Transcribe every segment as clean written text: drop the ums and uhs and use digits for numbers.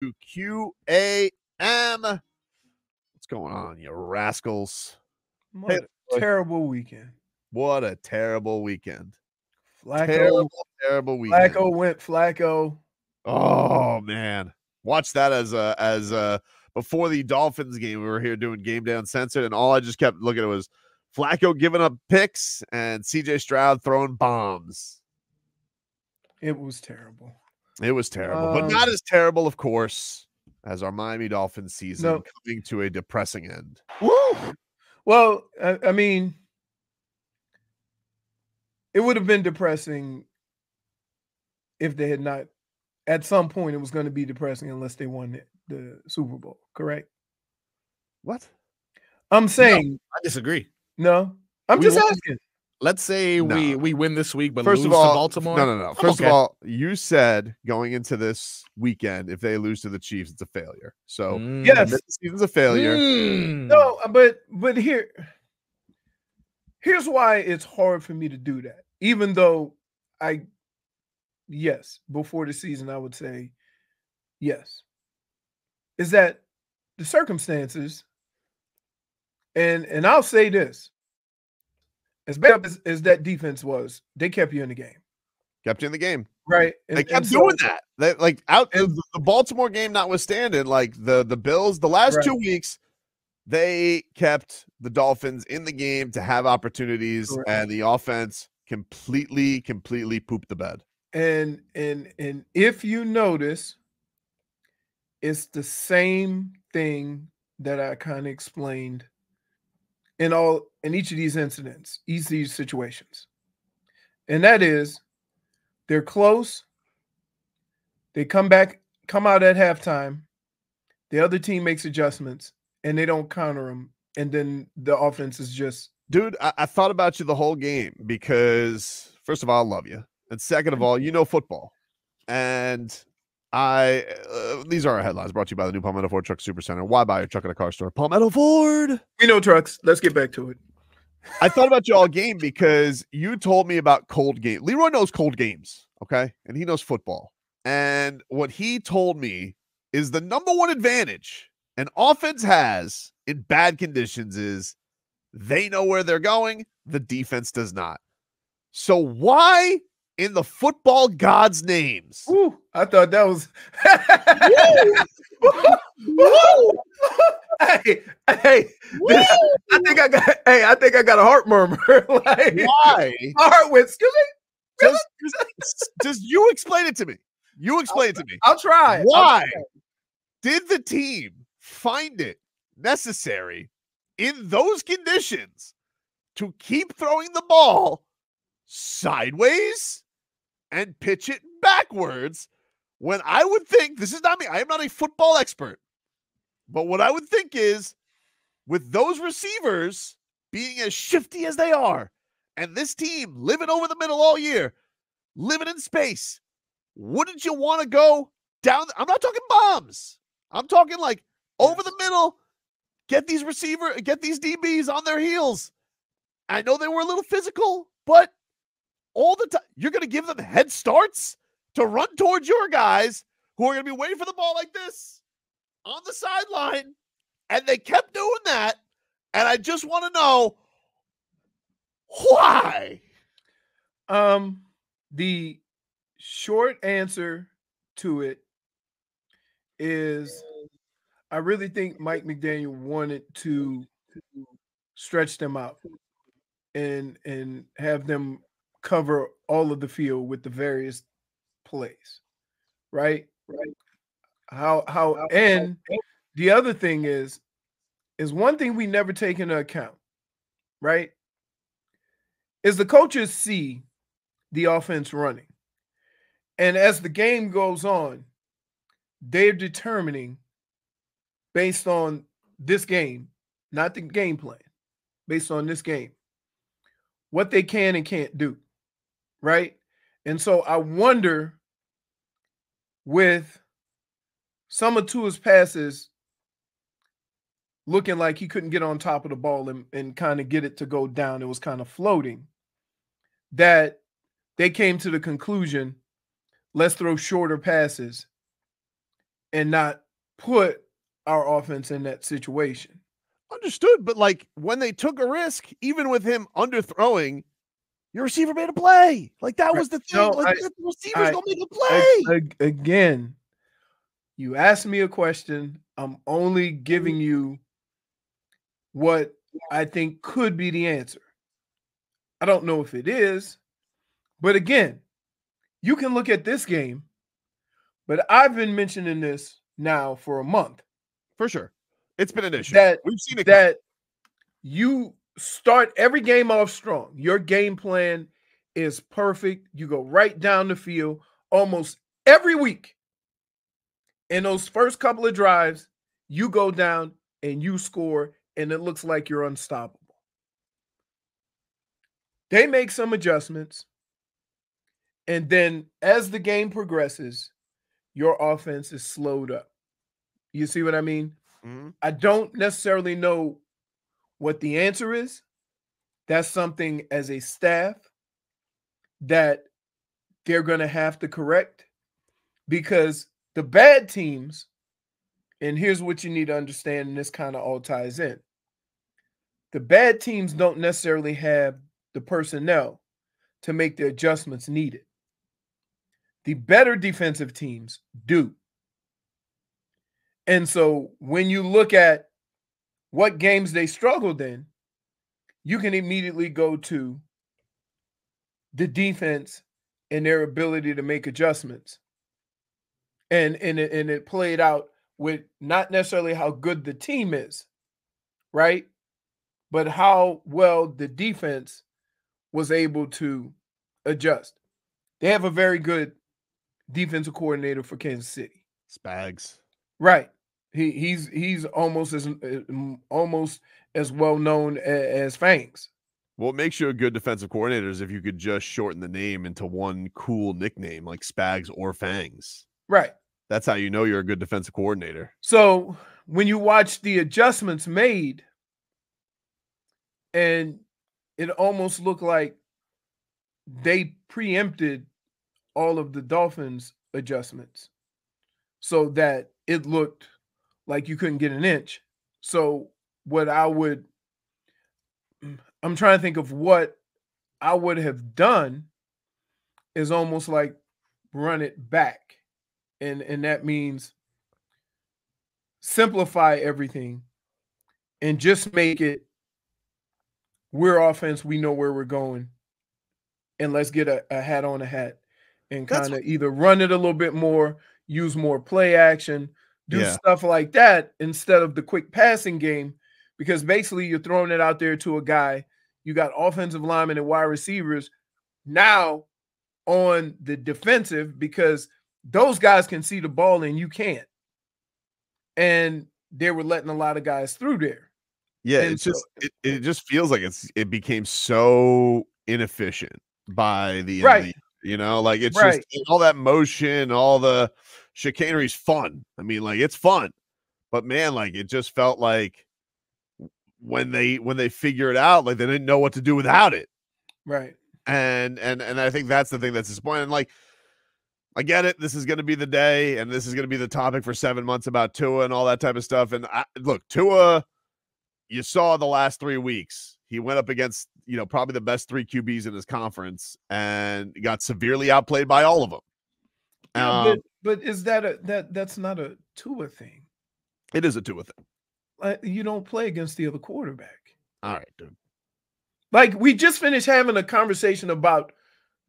QAM. What's going on, you rascals? What a terrible weekend. What a terrible weekend. Flacco Weekend. Flacco went Flacco. Oh man. Watch that as before the Dolphins game. We were here doing Game Day Uncensored, and all I just kept looking at was Flacco giving up picks and CJ Stroud throwing bombs. It was terrible. It was terrible, but not as terrible, of course, as our Miami Dolphins season coming to a depressing end. Woo! Well, I mean, it would have been depressing if they had not. At some point, it was going to be depressing unless they won the Super Bowl. Correct? What? I'm saying. No, I disagree. No, I'm just asking. Let's say we win this week, but first lose of all, to Baltimore. No. First of all, you said going into this weekend, if they lose to the Chiefs, it's a failure. So yes, this season's a failure. No, but here's why it's hard for me to do that. Even though before the season I would say yes, is that the circumstances, and I'll say this. As bad as that defense was, they kept you in the game. Kept you in the game. Right. They kept doing that. They, the Baltimore game notwithstanding, like the Bills, the last 2 weeks, they kept the Dolphins in the game to have opportunities, and the offense completely pooped the bed. And if you notice, it's the same thing that I kind of explained in each of these incidents, each of these situations. And that is, they're close. They come out at halftime. The other team makes adjustments, and they don't counter them. And then the offense is just... Dude, I thought about you the whole game because, first of all, I love you. And second of all, you know football. And these are our headlines brought to you by the new Palmetto Ford Truck Supercenter. Why buy your truck at a car store? Palmetto Ford. We know trucks. Let's get back to it. I thought about you all game because you told me about cold game. Leroy knows cold games, okay? And he knows football. And what he told me is the number one advantage an offense has in bad conditions is they know where they're going. The defense does not. So why in the football gods' names? Ooh, I thought that was... Hey, I think I got a heart murmur. Like, why? My heart went, excuse me? Just you explain it to me. I'll try. Why did the team find it necessary in those conditions to keep throwing the ball sideways and pitch it backwards when I would think, this is not me, I am not a football expert, but what I would think is with those receivers being as shifty as they are and this team living over the middle all year, living in space, wouldn't you want to go down? I'm not talking bombs. I'm talking like over the middle, get these DBs on their heels. I know they were a little physical, but all the time, you're going to give them head starts to run towards your guys who are going to be waiting for the ball like this on the sideline. And they kept doing that. And I just want to know why. The short answer to it is I really think Mike McDaniel wanted to stretch them out and have them cover all of the field with the various plays, right? And the other thing is one thing we never take into account, right? Is the coaches see the offense running. And as the game goes on, they're determining based on this game, not the game plan, based on this game, what they can and can't do, right? And so I wonder with some of Tua's passes looking like he couldn't get on top of the ball and kind of get it to go down, it was kind of floating, that they came to the conclusion, let's throw shorter passes and not put our offense in that situation. Understood, but like when they took a risk, even with him underthrowing, your receiver made a play. Like that was the thing. No, like the receiver's gonna make a play. Again, you asked me a question. I'm only giving you what I think could be the answer. I don't know if it is, but again, you can look at this game, but I've been mentioning this now for a month. For sure. It's been an issue. We've seen it that you start every game off strong. Your game plan is perfect. You go right down the field almost every week. In those first couple of drives, you go down and you score, and it looks like you're unstoppable. They make some adjustments, and then as the game progresses, your offense is slowed up. You see what I mean? Mm-hmm. I don't necessarily know what the answer is. That's something as a staff that they're going to have to correct, because the bad teams, and here's what you need to understand, and this kind of all ties in. The bad teams don't necessarily have the personnel to make the adjustments needed. The better defensive teams do. And so when you look at what games they struggled in, you can immediately go to the defense and their ability to make adjustments. And it played out with not necessarily how good the team is, right? But how well the defense was able to adjust. They have a very good defensive coordinator for Kansas City. Spags. Right. He's almost as well known as Fangs. What makes you a good defensive coordinator is if you could just shorten the name into one cool nickname like Spags or Fangs. Right. That's how you know you're a good defensive coordinator. So when you watch the adjustments made, and it almost looked like they preempted all of the Dolphins adjustments so that it looked like you couldn't get an inch. So I'm trying to think of what I would have done is almost like run it back. And that means simplify everything and just make it, we're offense, we know where we're going, and let's get a hat on a hat and kind of either run it a little bit more, use more play action, do stuff like that instead of the quick passing game, because basically you're throwing it out there to a guy. You got offensive linemen and wide receivers now on the defensive because those guys can see the ball and you can't. And they were letting a lot of guys through there. Yeah, and it just feels like it became so inefficient by the end of the year, like it's just all that motion, all the chicanery is fun. I mean, like it's fun, but man, like it just felt like when they figure it out, like they didn't know what to do without it. Right. And I think that's the thing that's disappointing. Like, I get it. This is going to be the day, and this is going to be the topic for 7 months about Tua and all that type of stuff. And look, Tua, you saw the last 3 weeks. He went up against, probably the best 3 QBs in his conference and got severely outplayed by all of them. Yeah, but is that's not a Tua thing? It is a Tua thing. You don't play against the other quarterback. All right, dude. Like, we just finished having a conversation about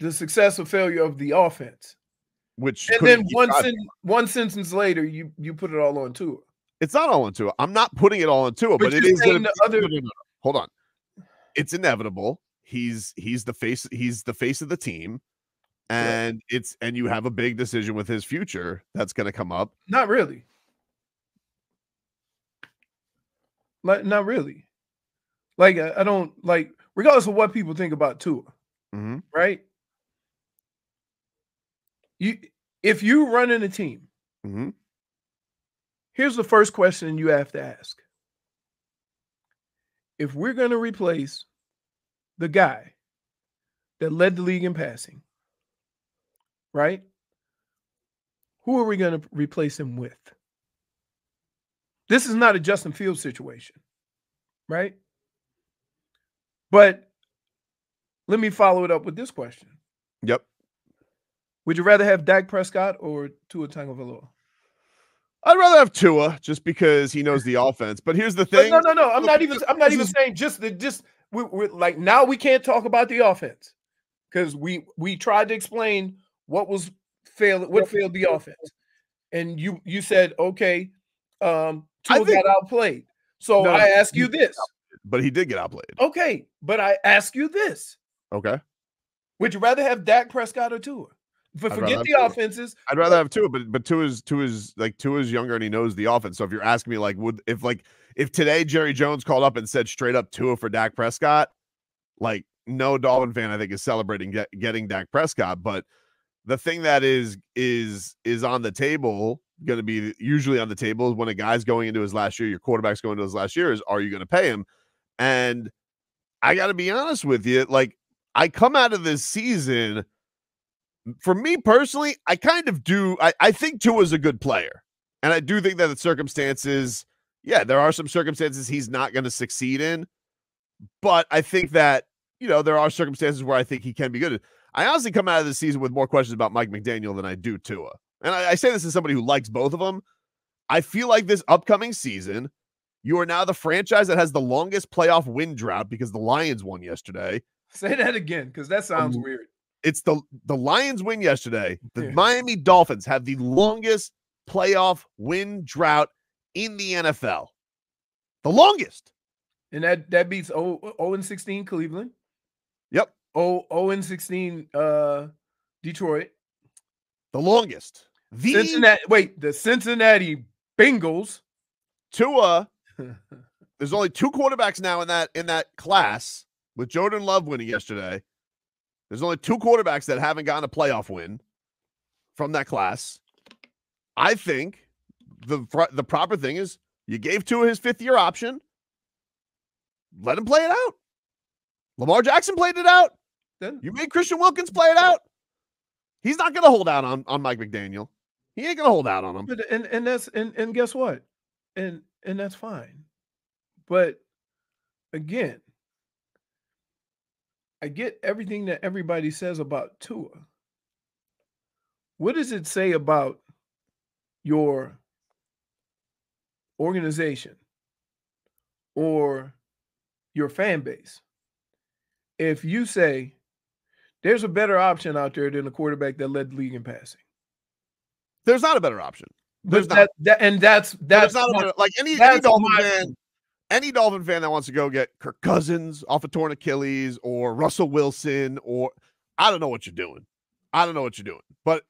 the success or failure of the offense. And then one sentence later, you put it all on Tua. It's not all on Tua. I'm not putting it all on Tua, but it is going to be. Hold on. It's inevitable. He's the face. He's the face of the team, and you have a big decision with his future that's going to come up. Not really. Not really. Like, I don't like, regardless of what people think about Tua, right? If you run in a team, here's the first question you have to ask. If we're going to replace the guy that led the league in passing, right? who are we going to replace him with? This is not a Justin Fields situation, right? But let me follow it up with this question. Yep. Would you rather have Dak Prescott or Tua Tagovailoa? I'd rather have Tua just because he knows the offense. But here's the thing. No. I'm not even saying we're like, now we can't talk about the offense because we tried to explain what failed the offense. And you said, okay, Tua got outplayed. So I ask you this. But he did get outplayed. Okay, but I ask you this. Okay. Would you rather have Dak Prescott or Tua? Forget the offenses. I'd rather have Tua, but Tua's younger and he knows the offense. So if you're asking me, if today Jerry Jones called up and said straight up Tua for Dak Prescott, like no Dolphin fan I think is celebrating getting Dak Prescott. But the thing that is on the table, going to be usually on the table, is when a guy's going into his last year, your quarterback's going into his last year, is are you going to pay him? And I got to be honest with you, like I come out of this season. For me personally, I kind of do. I think Tua's a good player. And I do think that the circumstances, there are some circumstances he's not going to succeed in. But I think that, there are circumstances where I think he can be good. I honestly come out of the season with more questions about Mike McDaniel than I do Tua. And I say this as somebody who likes both of them. I feel like this upcoming season, you are now the franchise that has the longest playoff win drought because the Lions won yesterday. Say that again, because that sounds weird. It's the Lions win yesterday. The Miami Dolphins have the longest playoff win drought in the NFL. The longest. And that beats 0-16 Cleveland. Yep. 0-16 Detroit. The longest. The Cincinnati Bengals. Tua. There's only two quarterbacks now in that class, with Jordan Love winning yesterday. There's only two quarterbacks that haven't gotten a playoff win from that class. I think the proper thing is you gave Tua his fifth-year option. Let him play it out. Lamar Jackson played it out. You made Christian Wilkins play it out. He's not going to hold out on Mike McDaniel. He ain't going to hold out on him. But, and guess what? And that's fine. But again, I get everything that everybody says about Tua. What does it say about your organization or your fan base if you say there's a better option out there than a quarterback that led the league in passing? There's not a better option. There's not. That's not like any Dolphin fan that wants to go get Kirk Cousins off a torn Achilles or Russell Wilson, or I don't know what you're doing. But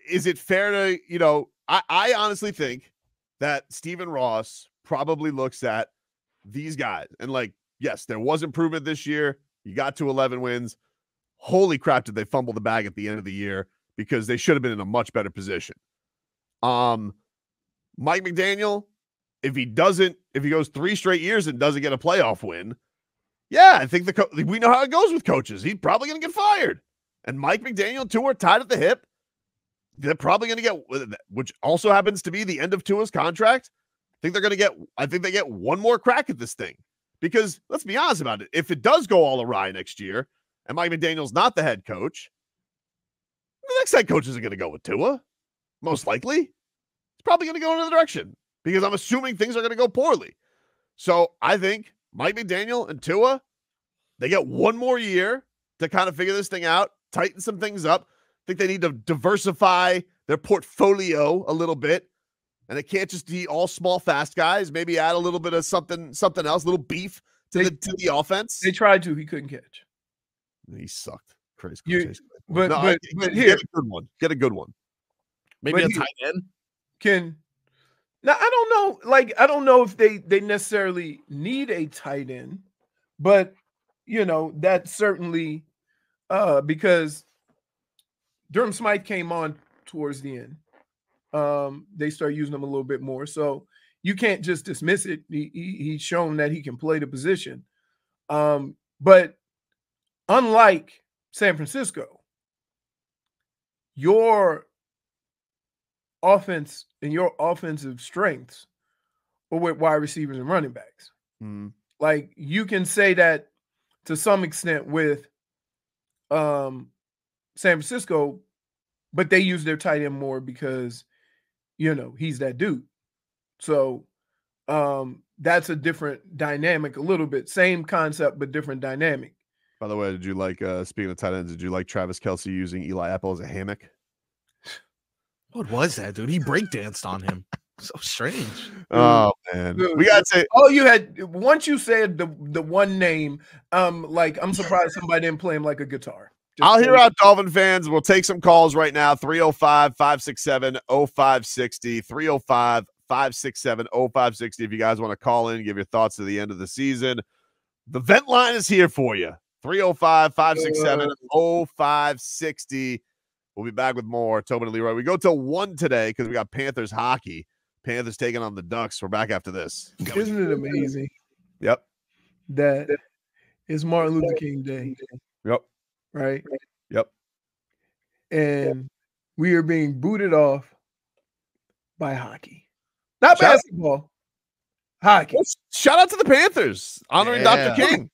is it fair to, I honestly think that Stephen Ross probably looks at these guys and like, yes, there was improvement this year. You got to 11 wins. Holy crap, did they fumble the bag at the end of the year, because they should have been in a much better position. Mike McDaniel, if he goes 3 straight years and doesn't get a playoff win, I think we know how it goes with coaches. He's probably going to get fired. And Mike McDaniel and Tua are tied at the hip. They're probably going to get, which also happens to be the end of Tua's contract. I think they get one more crack at this thing, because let's be honest about it. If it does go all awry next year and Mike McDaniel's not the head coach, the next head coach isn't going to go with Tua. Most likely. It's probably going to go in another direction, because I'm assuming things are going to go poorly. So I think Mike McDaniel and Tua, they get one more year to kind of figure this thing out, tighten some things up. I think they need to diversify their portfolio a little bit. And it can't just be all small, fast guys. Maybe add a little bit of something else, a little beef to the offense. They tried to. He couldn't catch. He sucked. Crazy. But get a good one. Get a good one. Maybe a tight end. Now, I don't know. Like, I don't know if they necessarily need a tight end, but that certainly because Durham Smythe came on towards the end. They start using him a little bit more, so you can't just dismiss it. He's shown that he can play the position. But unlike San Francisco, your offense and your offensive strengths are with wide receivers and running backs. Mm. Like you can say that to some extent with San Francisco, but they use their tight end more because he's that dude. So that's a different dynamic a little bit. Same concept, but different dynamic. By the way, did you like, speaking of tight ends, did you like Travis Kelce using Eli Apple as a hammock? What was that, dude? He breakdanced on him. So strange. Oh, man. Dude, We got to say, you had, once you said the one name, like I'm surprised somebody didn't play him like a guitar. I'll hear out Dolphin fans. We'll take some calls right now. 305-567-0560. 305-567-0560. If you guys want to call in, give your thoughts at the end of the season. The vent line is here for you. 305-567-0560. We'll be back with more Tobin and Leroy. We go till 1 today because we got Panthers hockey. Panthers taking on the Ducks. We're back after this. Isn't it amazing? Yep. That it's Martin Luther King Day. Yep. Right? Yep. And we are being booted off by hockey. Not basketball. Hockey. Shout out to the Panthers honoring Dr. King.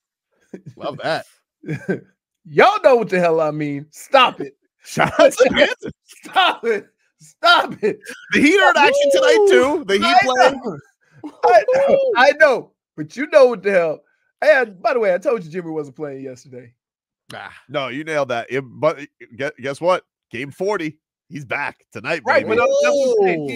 Love that. Y'all know what the hell I mean. Stop it. Shout out to the Panthers. Stop it. Stop it. The Heat are in action tonight, too. The Heat playing. I know, but you know what the hell. By the way, I told you Jimmy wasn't playing yesterday. No, you nailed that. But guess what? Game 40. He's back tonight, right? baby. But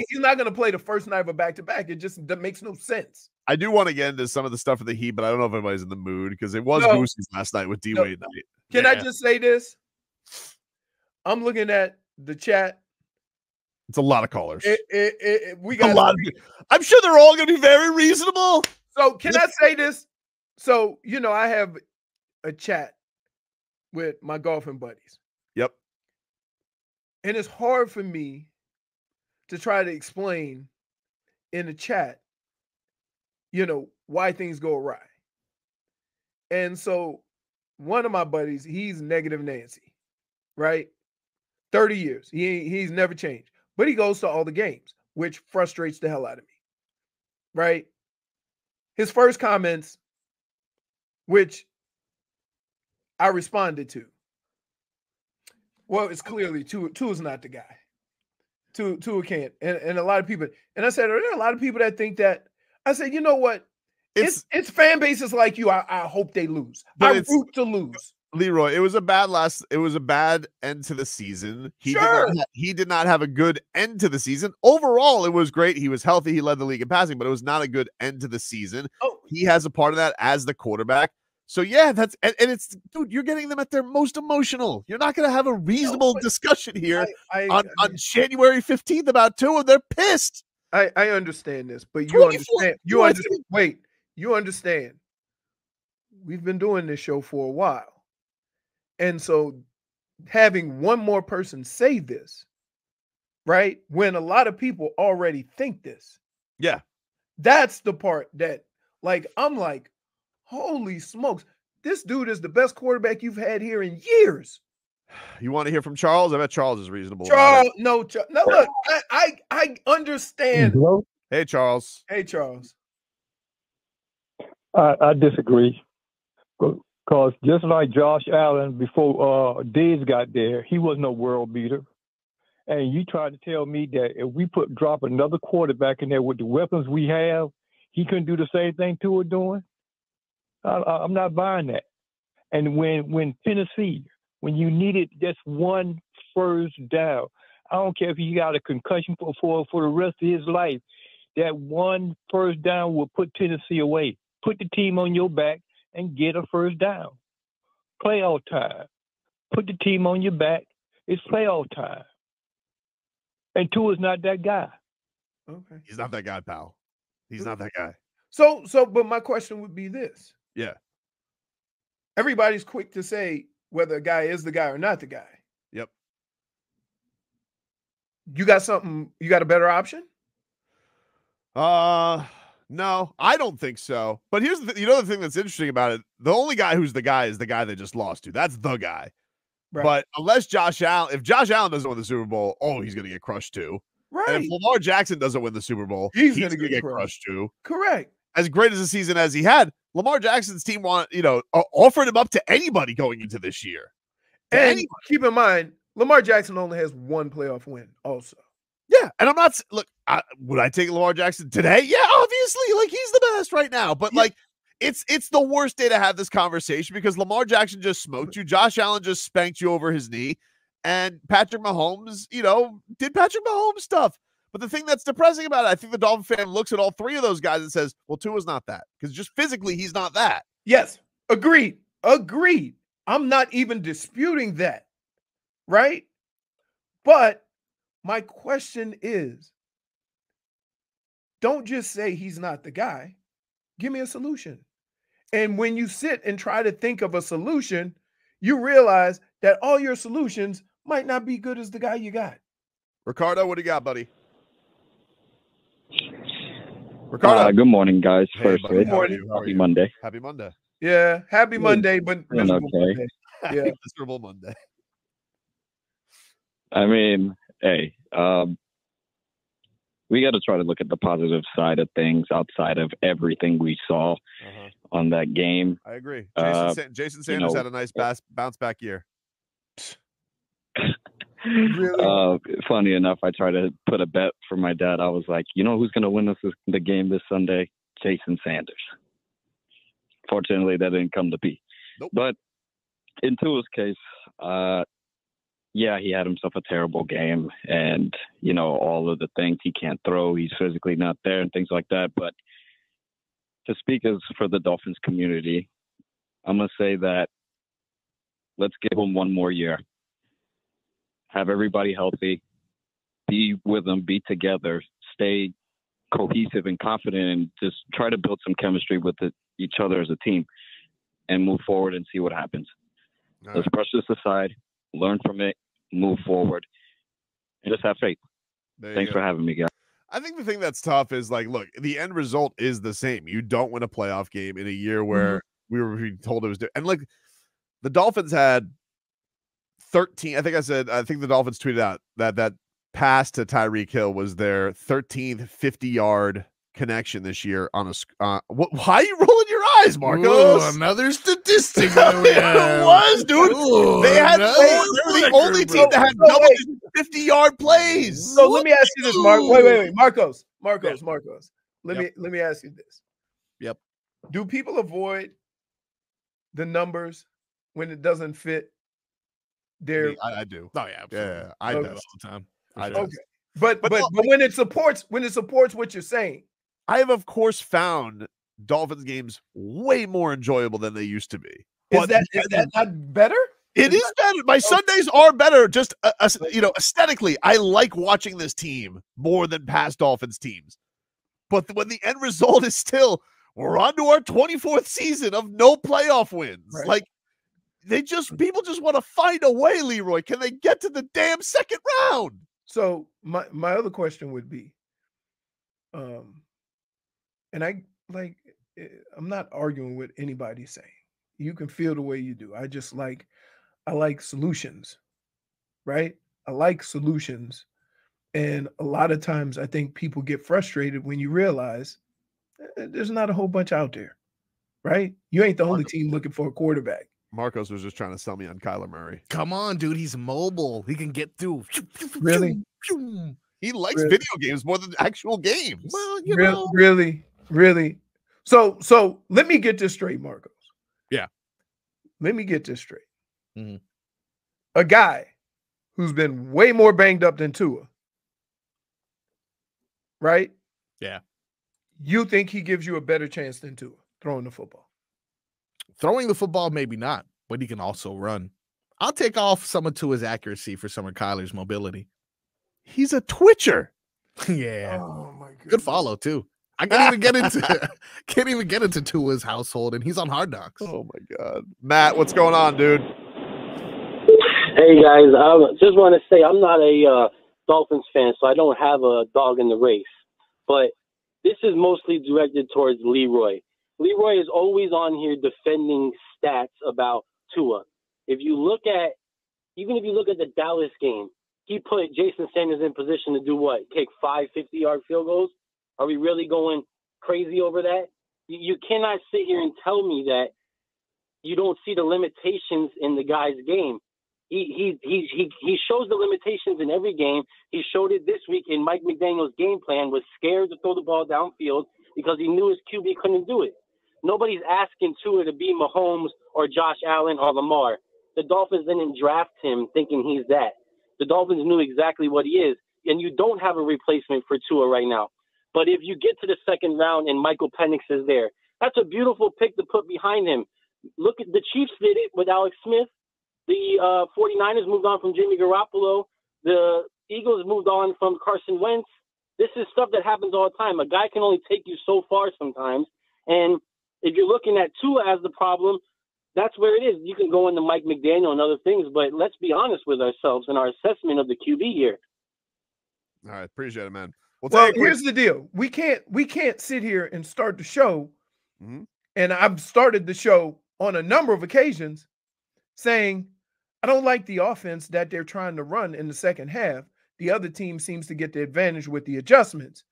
he's not going to play the first night of a back-to-back. It just makes no sense. I do want to get into some of the stuff of the Heat, but I don't know if everybody's in the mood because it was Boosie's last night with D-Wade night. Can I just say this? I'm looking at the chat. It's a lot of callers. We got a lot. I'm sure they're all going to be very reasonable. So can I say this? So, I have a chat with my golfing buddies. Yep. And it's hard for me to try to explain in the chat, why things go awry. And so one of my buddies, he's Negative Nancy, right? 30 years. He's never changed. But he goes to all the games, which frustrates the hell out of me, right? His first comments, which I responded to. Well, it's clearly two is not the guy. Two can't. And a lot of people, and I said, are there a lot of people that think that? I said, you know what? It's fan bases like you. I hope they lose. I root to lose. Leroy, it was a bad end to the season. He did not have a good end to the season. Overall, it was great. He was healthy. He led the league in passing, but it was not a good end to the season. Oh, he has a part of that as the quarterback. So yeah, and it's, dude, you're getting them at their most emotional. You're not going to have a reasonable discussion here on January 15th about two, and they're pissed. I understand this, but you understand. You understand. Wait, you understand. We've been doing this show for a while. And so having one more person say this, right, when a lot of people already think this. Yeah. That's the part that, like, I'm like, holy smokes, this dude is the best quarterback you've had here in years. You want to hear from Charles? I bet Charles is reasonable. Charles, no, look, I understand. Hello? Hey, Charles. Hey, Charles. I disagree. Because just like Josh Allen before Diggs got there, he was no world beater. And you tried to tell me that if we drop another quarterback in there with the weapons we have, he couldn't do the same thing Tua doing? I'm not buying that. And when Tennessee, when you needed just one first down, I don't care if he got a concussion for the rest of his life, that one first down will put Tennessee away. Put the team on your back and get a first down. Playoff time. Put the team on your back. It's playoff time. And Tua's not that guy. Okay. He's not that guy, pal. He's not that guy. So, but my question would be this. Yeah. Everybody's quick to say whether a guy is the guy or not the guy. Yep. You got a better option? No, I don't think so. But here's the the thing that's interesting about it. The only guy who's the guy is the guy they just lost to. That's the guy. Right. But if Josh Allen doesn't win the Super Bowl, he's going to get crushed too. Right. And if Lamar Jackson doesn't win the Super Bowl, He's gonna gonna get crushed too. Correct. As great as a season as he had, Lamar Jackson's team offered him up to anybody going into this year. And keep in mind, Lamar Jackson only has one playoff win also. Yeah, and I'm not would I take Lamar Jackson today? Yeah, obviously, like he's the best right now. But like, it's the worst day to have this conversation because Lamar Jackson just smoked you. Josh Allen just spanked you over his knee, and Patrick Mahomes, did Patrick Mahomes stuff. But the thing that's depressing about it, I think the Dolphin fan looks at all three of those guys and says, "Well, Tua's not that because just physically he's not that." Yes, agreed. I'm not even disputing that, right? But my question is, don't just say he's not the guy. Give me a solution. And when you sit and try to think of a solution, you realize that all your solutions might not be good as the guy you got. Ricardo, what do you got, buddy? Ricardo. Good morning, guys. Hey, First, buddy, how are you? happy Monday. Happy Monday. Yeah, happy Monday, but miserable Monday. Yeah, miserable Monday. I mean, hey, we got to try to look at the positive side of things outside of everything we saw on that game. I agree. Jason Sanders had a nice bounce back year. Really? Funny enough, I tried to put a bet for my dad. I was like, who's going to win the game this Sunday? Jason Sanders. Fortunately, that didn't come to be. Nope. But in Tua's case, he had himself a terrible game, and all of the things he can't throw, he's physically not there, and things like that. But to speak as for the Dolphins community, I'm gonna say that let's give him one more year. Have everybody healthy, be with them, be together, stay cohesive and confident, and just try to build some chemistry with each other as a team and move forward and see what happens. Let's brush this aside, learn from it, move forward, and just have faith. Thanks for having me, guys. I think the thing that's tough is look, the end result is the same. You don't win a playoff game in a year where we were being told it was and the Dolphins had 13. I think the Dolphins tweeted out that pass to Tyreek Hill was their 13th 50-yard connection this year on a why are you rolling your eyes, Marcos? Ooh, another statistic. It was, dude. Ooh, they were the only team that had double 50-yard plays. So let me ask you this, Mark. Wait, Marcos. Let me ask you this. Yep. Do people avoid the numbers when it doesn't fit their? I do. Oh yeah, absolutely. Yeah, I do all the time. Okay. But when it supports what you're saying. I have, of course, found Dolphins games way more enjoyable than they used to be. Is that not better? It is better. My Sundays are better. Just aesthetically, I like watching this team more than past Dolphins teams. But when the end result is still, we're on to our 24th season of no playoff wins. Right. People just want to find a way, Leroy. Can they get to the damn second round? So my other question would be, and I'm not arguing with anybody saying you can feel the way you do. I like solutions, right? I like solutions. And a lot of times I think people get frustrated when you realize there's not a whole bunch out there, right? You ain't the only team looking for a quarterback. Marcos was just trying to sell me on Kyler Murray. Come on, dude. He's mobile. He can get through. Really? He likes video games more than actual games. Well, Really. So let me get this straight, Marcos. Yeah. Let me get this straight. Mhm. A guy who's been way more banged up than Tua, right? Yeah. You think he gives you a better chance than Tua throwing the football? Throwing the football, maybe not, but he can also run. I'll take off some of Tua's accuracy for some of Kyler's mobility. He's a twitcher. Yeah. Oh my god. Good follow too. I can't even get into Tua's household, and he's on Hard Knocks. Oh my god. Matt, what's going on, dude? Hey guys, I just want to say I'm not a Dolphins fan, so I don't have a dog in the race. But this is mostly directed towards Leroy. Leroy is always on here defending stats about Tua. Even if you look at the Dallas game, he put Jason Sanders in position to do what? Take 5 50-yard field goals? Are we really going crazy over that? You cannot sit here and tell me that you don't see the limitations in the guy's game. He shows the limitations in every game. He showed it this week in Mike McDaniel's game plan, was scared to throw the ball downfield because he knew his QB couldn't do it. Nobody's asking Tua to be Mahomes or Josh Allen or Lamar. The Dolphins didn't draft him thinking he's that. The Dolphins knew exactly what he is, and you don't have a replacement for Tua right now. But if you get to the second round and Michael Penix is there, that's a beautiful pick to put behind him. Look at the Chiefs did it with Alex Smith. The 49ers moved on from Jimmy Garoppolo. The Eagles moved on from Carson Wentz. This is stuff that happens all the time. A guy can only take you so far sometimes. And if you're looking at Tua as the problem, that's where it is. You can go into Mike McDaniel and other things, but let's be honest with ourselves and our assessment of the QB here. All right, appreciate it, man. Well, here's the deal. We can't sit here and start the show, and I've started the show on a number of occasions saying, I don't like the offense that they're trying to run in the second half. The other team seems to get the advantage with the adjustments.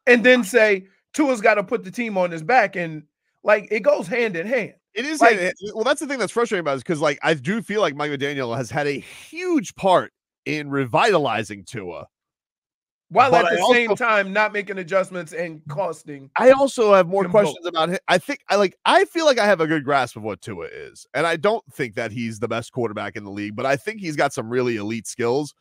And then say, Tua's got to put the team on his back. And, like, it goes hand in hand. It is. Like, well, that's the thing that's frustrating about it, is because, like, I do feel like Mike McDaniel has had a huge part in revitalizing Tua. While at the same time not making adjustments and costing. I also have more questions about him. I feel like I have a good grasp of what Tua is. And I don't think that he's the best quarterback in the league, but I think he's got some really elite skills.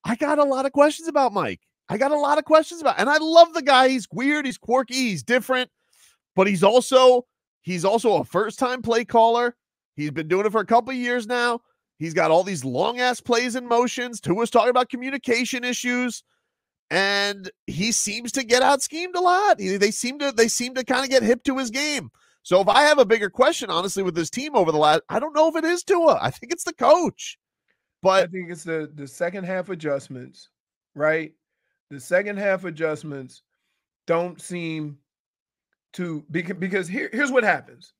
I got a lot of questions about Mike. And I love the guy. He's weird, he's quirky, he's different, but he's also a first-time play caller. He's been doing it for a couple of years now. He's got all these long-ass plays and motions. Tua's talking about communication issues. And he seems to get out schemed a lot. They seem to kind of get hip to his game. So if I have a bigger question, honestly, with this team over the last, I don't know if it is Tua. I think it's the coach. But I think it's the second half adjustments, right? The second half adjustments don't seem to because here's what happens.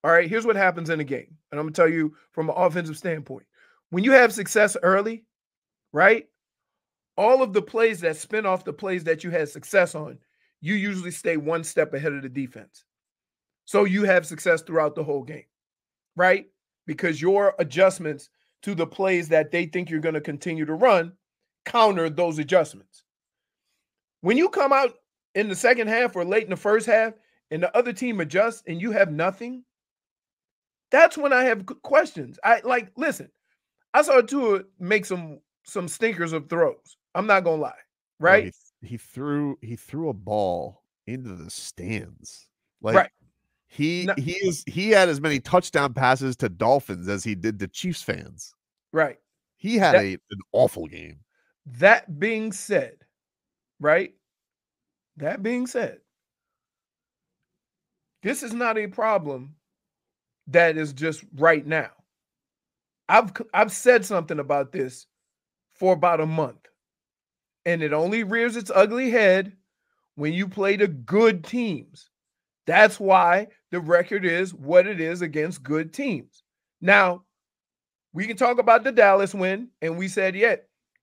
All right, here's what happens in a game. And I'm gonna tell you from an offensive standpoint. When you have success early, right? All of the plays that spin off the plays that you had success on, you usually stay one step ahead of the defense. So you have success throughout the whole game, right? Because your adjustments to the plays that they think you're going to continue to run counter those adjustments. When you come out in the second half or late in the first half and the other team adjusts and you have nothing, that's when I have questions. Listen, I saw Tua make some stinkers of throws. I'm not gonna lie, right? He threw a ball into the stands. Right. He had as many touchdown passes to Dolphins as he did to Chiefs fans. Right. He had an awful game. That being said, right? That being said, this is not a problem that is just right now. I've said something about this for about a month. And it only rears its ugly head when you play the good teams. That's why the record is what it is against good teams. Now, we can talk about the Dallas win, and we said,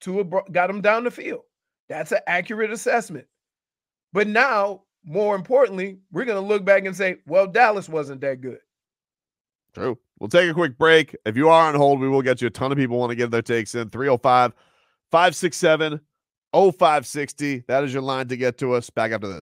Tua got him down the field. That's an accurate assessment. But now, more importantly, we're going to look back and say, well, Dallas wasn't that good. True. We'll take a quick break. If you are on hold, we will get you. A ton of people want to give their takes in. 305-567-0560. That is your line to get to us. Back after this.